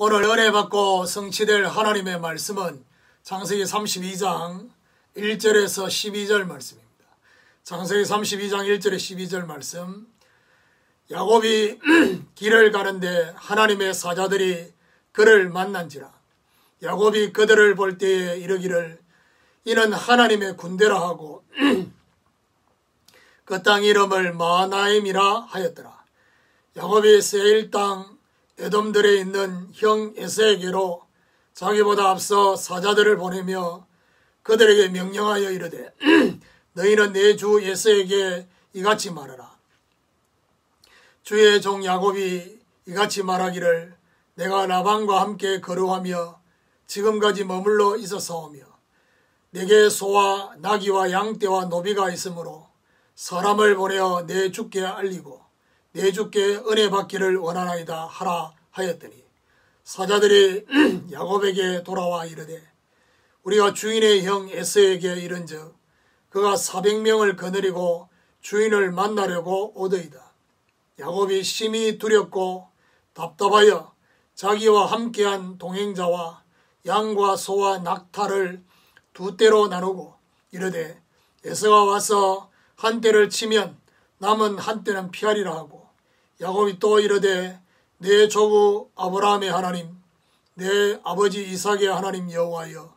오늘 은혜 받고 성취될 하나님의 말씀은 창세기 32장 1절에서 12절 말씀입니다. 창세기 32장 1절에 12절 말씀. 야곱이 길을 가는데 하나님의 사자들이 그를 만난지라. 야곱이 그들을 볼 때에 이르기를 이는 하나님의 군대라 하고 그 땅 이름을 마하나임이라 하였더라. 야곱이 세일 땅 에돔들에 있는 형 에서에게로 자기보다 앞서 사자들을 보내며 그들에게 명령하여 이르되 너희는 내 주 에서에게 이같이 말하라. 주의 종 야곱이 이같이 말하기를 내가 라반과 함께 거류하며 지금까지 머물러 있었사오며 내게 소와 나귀와 양떼와 노비가 있으므로 사람을 보내어 내 주께 알리고 내 주께 은혜 받기를 원하나이다 하라 하였더니 사자들이 야곱에게 돌아와 이르되 우리가 주인의 형 에서에게 이른즉 그가 400명을 거느리고 주인을 만나려고 오더이다. 야곱이 심히 두렵고 답답하여 자기와 함께한 동행자와 양과 소와 낙타를 두 떼로 나누고 이르되 에서가 와서 한 떼를 치면 남은 한 떼는 피하리라 하고 야곱이 또 이르되 내 조부 아브라함의 하나님 내 아버지 이삭의 하나님 여호와여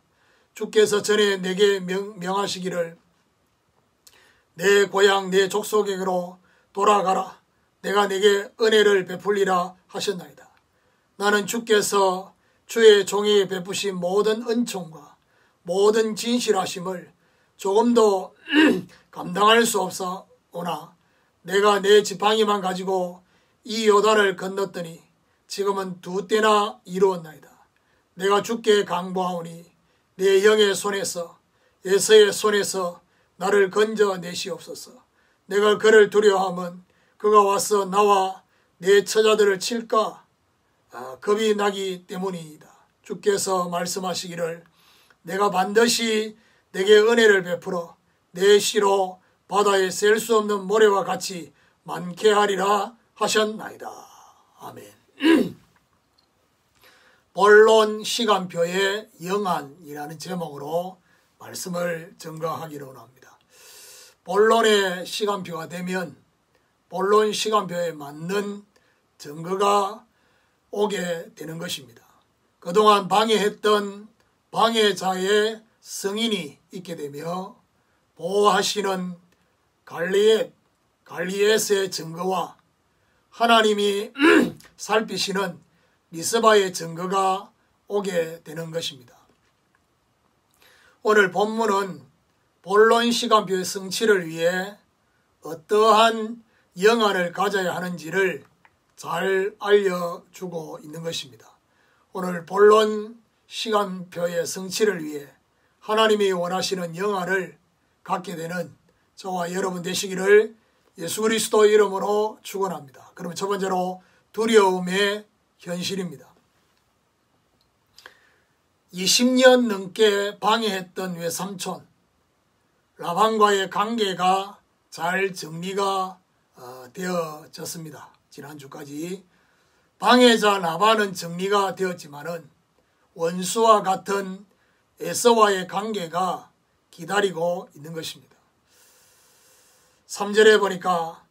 주께서 전에 내게 명하시기를 내 고향 내 족속에게로 돌아가라 내가 내게 은혜를 베풀리라 하셨나이다. 나는 주께서 주의 종에게 베푸신 모든 은총과 모든 진실하심을 조금도 감당할 수 없사오나 내가 내 지팡이만 가지고 이 요단을 건넜더니 지금은 두 때나 이루었나이다. 내가 주께 강구하오니 내 형의 손에서 에서의 손에서 나를 건져내시옵소서. 내가 그를 두려워함은 그가 와서 나와 내 처자들을 칠까 겁이 나기 때문이다. 주께서 말씀하시기를 내가 반드시 내게 은혜를 베풀어 내 씨로 바다에 셀 수 없는 모래와 같이 많게 하리라 하셨나이다. 아멘. 본론 시간표의 영안이라는 제목으로 말씀을 증거하기로 합니다. 본론의 시간표가 되면 본론 시간표에 맞는 증거가 오게 되는 것입니다. 그동안 방해했던 방해자의 승인이 있게 되며 보호하시는 갈리엣의 증거와 하나님이 살피시는 미스바의 증거가 오게 되는 것입니다. 오늘 본문은 본론 시간표의 성취를 위해 어떠한 영안을 가져야 하는지를 잘 알려주고 있는 것입니다. 오늘 본론 시간표의 성취를 위해 하나님이 원하시는 영안을 갖게 되는 저와 여러분 되시기를 예수 그리스도 이름으로 축원합니다. 그러면 첫 번째로 두려움의 현실입니다. 20년 넘게 방해했던 외삼촌 라반과의 관계가 잘 정리가 되어졌습니다. 지난주까지 방해자 라반은 정리가 되었지만은 원수와 같은 에서와의 관계가 기다리고 있는 것입니다. 3절에 보니까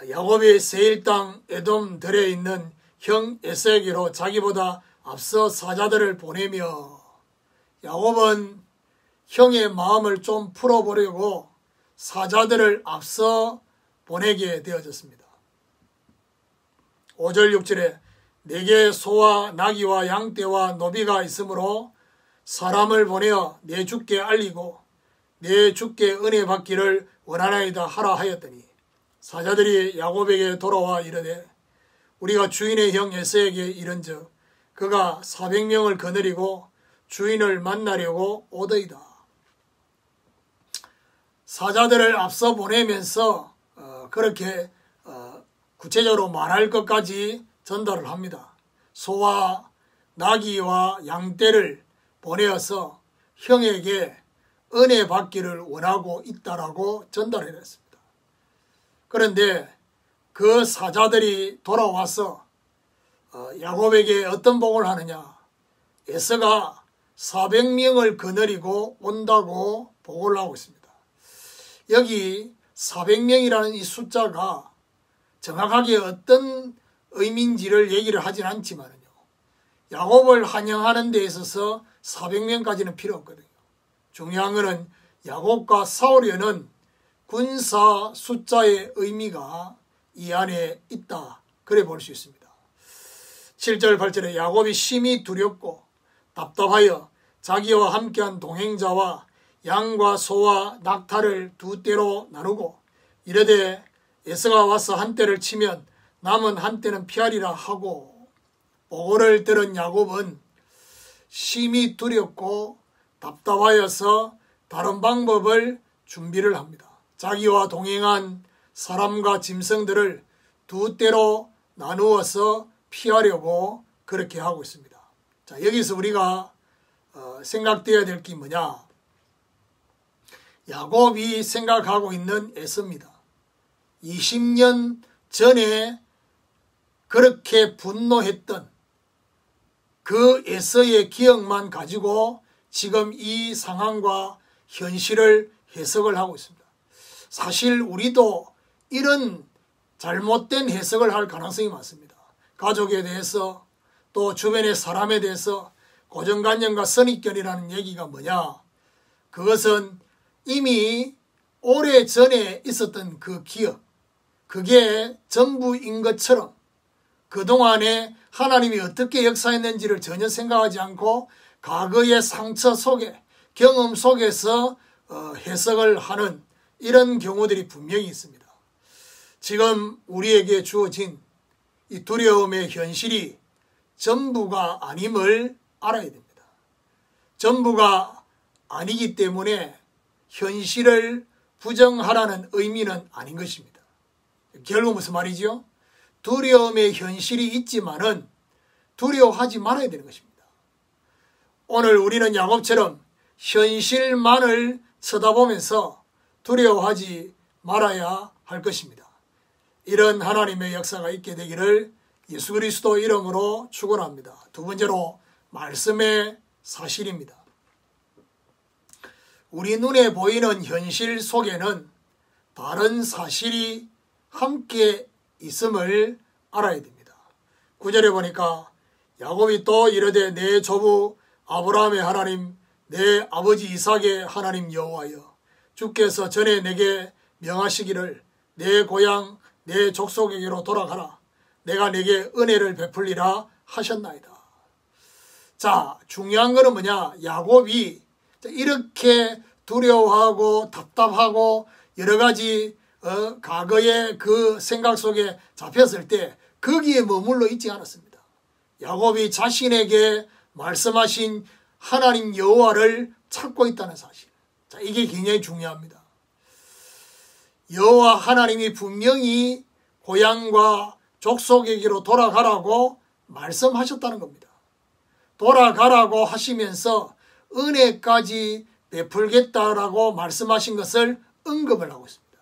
야곱이 세일 땅 에돔들에 있는 형 에서에게로 자기보다 앞서 사자들을 보내며 야곱은 형의 마음을 좀 풀어보려고 사자들을 앞서 보내게 되어졌습니다. 5절 6절에 내게 소와 나귀와 양떼와 노비가 있으므로 사람을 보내어 내 주께 알리고 내 주께 은혜 받기를 원하나이다 하라 하였더니 사자들이 야곱에게 돌아와 이르되 우리가 주인의 형 에서에게 이른즉 그가 400명을 거느리고 주인을 만나려고 오더이다. 사자들을 앞서 보내면서 그렇게 구체적으로 말할 것까지 전달을 합니다. 소와 나귀와 양떼를 보내어서 형에게 은혜 받기를 원하고 있다라고 전달해냈습니다. 그런데 그 사자들이 돌아와서 야곱에게 어떤 복을 하느냐. 에서가 400명을 거느리고 온다고 보고를 하고 있습니다. 여기 400명이라는 이 숫자가 정확하게 어떤 의미인지를 얘기를 하진 않지만요. 야곱을 환영하는 데 있어서 400명까지는 필요 없거든요. 중요한 것은 야곱과 싸우려는 군사 숫자의 의미가 이 안에 있다. 그래 볼 수 있습니다. 7절 8절에 야곱이 심히 두렵고 답답하여 자기와 함께한 동행자와 양과 소와 낙타를 두 떼로 나누고 이르되 에서가 와서 한 떼를 치면 남은 한 떼는 피하리라 하고 보고를 들은 야곱은 심히 두렵고 답답하여서 다른 방법을 준비를 합니다. 자기와 동행한 사람과 짐승들을 두 떼로 나누어서 피하려고 그렇게 하고 있습니다. 자, 여기서 우리가 생각되어야 될 게 뭐냐? 야곱이 생각하고 있는 에서입니다. 20년 전에 그렇게 분노했던 그 에서의 기억만 가지고 지금 이 상황과 현실을 해석을 하고 있습니다. 사실 우리도 이런 잘못된 해석을 할 가능성이 많습니다. 가족에 대해서 또 주변의 사람에 대해서 고정관념과 선입견이라는 얘기가 뭐냐? 그것은 이미 오래전에 있었던 그 기억, 그게 전부인 것처럼 그동안에 하나님이 어떻게 역사했는지를 전혀 생각하지 않고 과거의 상처 속에, 경험 속에서 해석을 하는 이런 경우들이 분명히 있습니다. 지금 우리에게 주어진 이 두려움의 현실이 전부가 아님을 알아야 됩니다. 전부가 아니기 때문에 현실을 부정하라는 의미는 아닌 것입니다. 결국 무슨 말이죠? 두려움의 현실이 있지만은 두려워하지 말아야 되는 것입니다. 오늘 우리는 야곱처럼 현실만을 쳐다보면서 두려워하지 말아야 할 것입니다. 이런 하나님의 역사가 있게 되기를 예수 그리스도 이름으로 축원합니다. 두 번째로 말씀의 사실입니다. 우리 눈에 보이는 현실 속에는 다른 사실이 함께 있음을 알아야 됩니다. 9절에 보니까 야곱이 또 이르되 내 조부 아브라함의 하나님 내 아버지 이삭의 하나님 여호와여 주께서 전에 내게 명하시기를 내 고향 내 족속에게로 돌아가라 내가 내게 은혜를 베풀리라 하셨나이다. 자, 중요한 거는 뭐냐? 야곱이 이렇게 두려워하고 답답하고 여러 가지 과거의 그 생각 속에 잡혔을 때 거기에 머물러 있지 않았습니다. 야곱이 자신에게 말씀하신 하나님 여호와를 찾고 있다는 사실. 자, 이게 굉장히 중요합니다. 여호와 하나님이 분명히 고향과 족속에게로 돌아가라고 말씀하셨다는 겁니다. 돌아가라고 하시면서 은혜까지 베풀겠다라고 말씀하신 것을 언급을 하고 있습니다.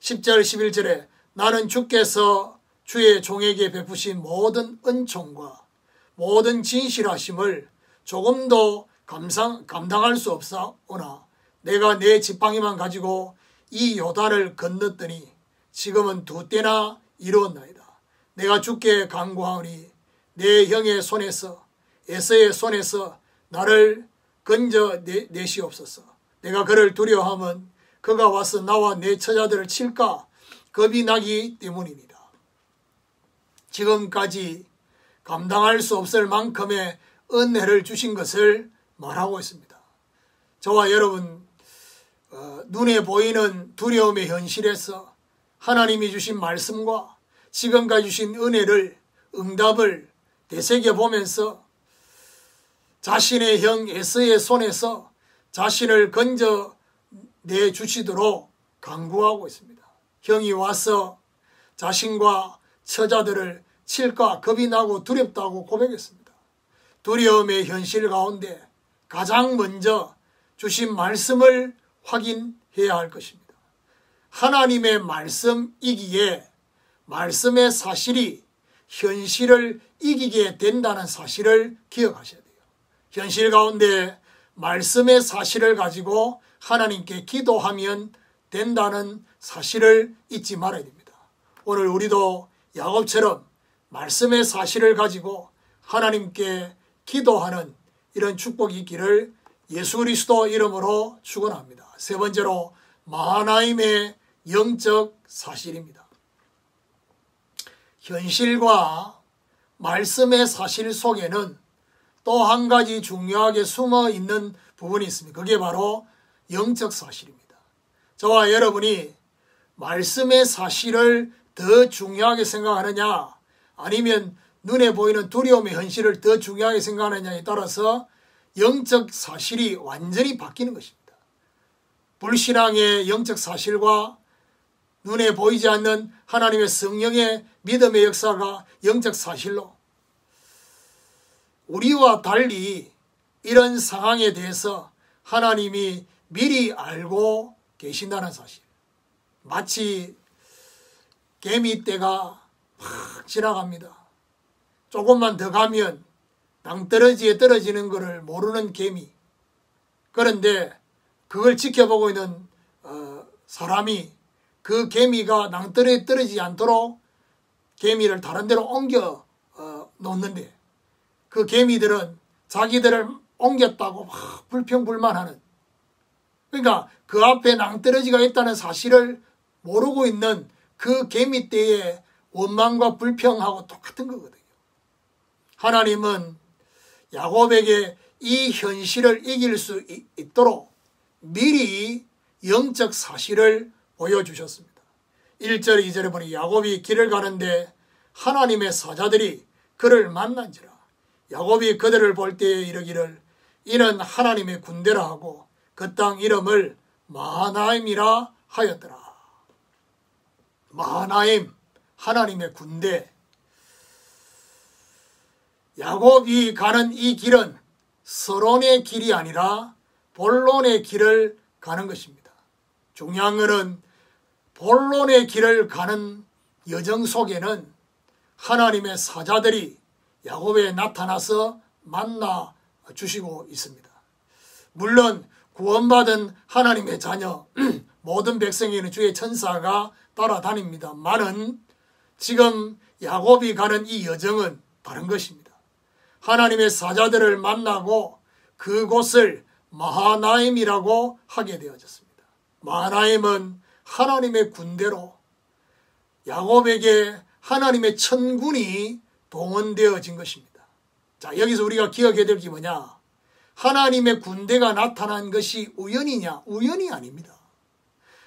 10절 11절에 나는 주께서 주의 종에게 베푸신 모든 은총과 모든 진실하심을 조금도 감당할 수 없사오나 내가 내 지팡이만 가지고 이 요단을 건넜더니 지금은 두 때나 이루었나이다. 내가 주께 간구하오니 내 형의 손에서 에서의 손에서 나를 건져 내시옵소서. 내가 그를 두려워하면 그가 와서 나와 내 처자들을 칠까 겁이 나기 때문입니다. 지금까지 감당할 수 없을 만큼의 은혜를 주신 것을 말하고 있습니다. 저와 여러분 눈에 보이는 두려움의 현실에서 하나님이 주신 말씀과 지금까지 주신 은혜를 응답을 되새겨보면서 자신의 형 에서의 손에서 자신을 건져 내주시도록 간구하고 있습니다. 형이 와서 자신과 처자들을 칠까 겁이 나고 두렵다고 고백했습니다. 두려움의 현실 가운데 가장 먼저 주신 말씀을 확인해야 할 것입니다. 하나님의 말씀이기에 말씀의 사실이 현실을 이기게 된다는 사실을 기억하셔야 돼요. 현실 가운데 말씀의 사실을 가지고 하나님께 기도하면 된다는 사실을 잊지 말아야 됩니다. 오늘 우리도 야곱처럼 말씀의 사실을 가지고 하나님께 기도하는 이런 축복이 있기를 예수 그리스도 이름으로 축원합니다. 세 번째로 마하나임의 영적 사실입니다. 현실과 말씀의 사실 속에는 또 한 가지 중요하게 숨어 있는 부분이 있습니다. 그게 바로 영적 사실입니다. 저와 여러분이 말씀의 사실을 더 중요하게 생각하느냐 아니면 눈에 보이는 두려움의 현실을 더 중요하게 생각하느냐에 따라서 영적 사실이 완전히 바뀌는 것입니다. 불신앙의 영적 사실과 눈에 보이지 않는 하나님의 성령의 믿음의 역사가 영적 사실로 우리와 달리 이런 상황에 대해서 하나님이 미리 알고 계신다는 사실. 마치 개미떼가 막 지나갑니다. 조금만 더 가면 낭떠러지에 떨어지는 것을 모르는 개미. 그런데 그걸 지켜보고 있는 사람이 그 개미가 낭떠러지에 떨어지지 않도록 개미를 다른 데로 옮겨 놓는데 그 개미들은 자기들을 옮겼다고 막 불평불만하는, 그러니까 그 앞에 낭떠러지가 있다는 사실을 모르고 있는 그 개미떼의 원망과 불평하고 똑같은 거거든요. 하나님은 야곱에게 이 현실을 이길 수 있도록 미리 영적 사실을 보여주셨습니다. 1절 2절에 보니 야곱이 길을 가는데 하나님의 사자들이 그를 만난지라. 야곱이 그들을 볼 때에 이르기를 이는 하나님의 군대라 하고 그 땅 이름을 마하나임이라 하였더라. 마하나임, 하나님의 군대. 야곱이 가는 이 길은 서론의 길이 아니라 본론의 길을 가는 것입니다. 중요한 것은 본론의 길을 가는 여정 속에는 하나님의 사자들이 야곱에 나타나서 만나 주시고 있습니다. 물론 구원받은 하나님의 자녀 모든 백성에는 주의 천사가 따라다닙니다만은 지금 야곱이 가는 이 여정은 다른 것입니다. 하나님의 사자들을 만나고 그곳을 마하나임이라고 하게 되어졌습니다. 마하나임은 하나님의 군대로 야곱에게 하나님의 천군이 동원되어진 것입니다. 자, 여기서 우리가 기억해야 될 게 뭐냐? 하나님의 군대가 나타난 것이 우연이냐? 우연이 아닙니다.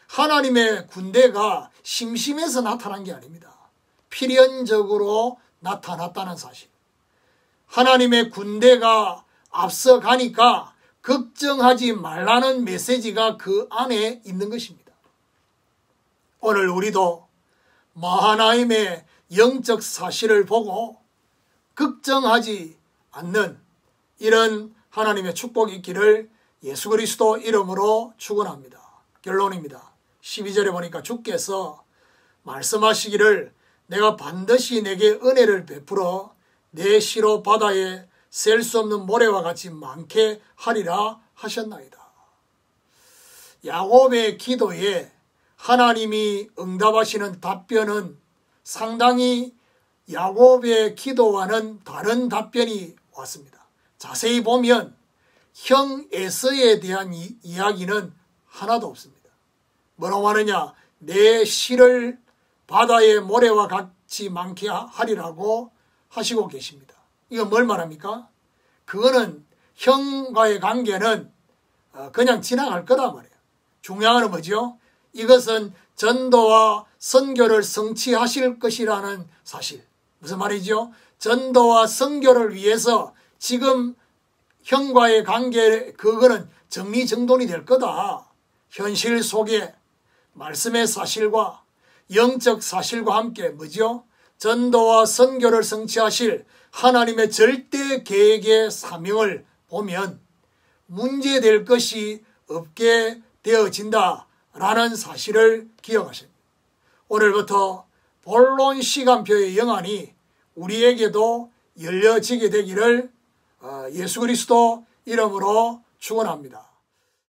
하나님의 군대가 심심해서 나타난 게 아닙니다. 필연적으로 나타났다는 사실. 하나님의 군대가 앞서가니까 걱정하지 말라는 메시지가 그 안에 있는 것입니다. 오늘 우리도 마하나임의 영적 사실을 보고 걱정하지 않는 이런 하나님의 축복이 있기를 예수 그리스도 이름으로 축원합니다. 결론입니다. 12절에 보니까 주께서 말씀하시기를 내가 반드시 내게 은혜를 베풀어 내 시로 바다에 셀 수 없는 모래와 같이 많게 하리라 하셨나이다. 야곱의 기도에 하나님이 응답하시는 답변은 상당히 야곱의 기도와는 다른 답변이 왔습니다. 자세히 보면 형 에서에 대한 이야기는 하나도 없습니다. 뭐라고 하느냐? 내 실을 바다의 모래와 같이 많게 하리라고 하시고 계십니다. 이건 뭘 말합니까? 그거는 형과의 관계는 그냥 지나갈 거다 말이에요. 중요한 건 뭐죠? 이것은 전도와 선교를 성취하실 것이라는 사실. 무슨 말이죠? 전도와 선교를 위해서 지금 형과의 관계, 그거는 정리정돈이 될 거다. 현실 속에 말씀의 사실과 영적 사실과 함께 뭐죠? 전도와 선교를 성취하실 하나님의 절대 계획의 사명을 보면 문제될 것이 없게 되어진다라는 사실을 기억하십니다. 오늘부터 본론 시간표의 영안이 우리에게도 열려지게 되기를 예수 그리스도 이름으로 축원합니다.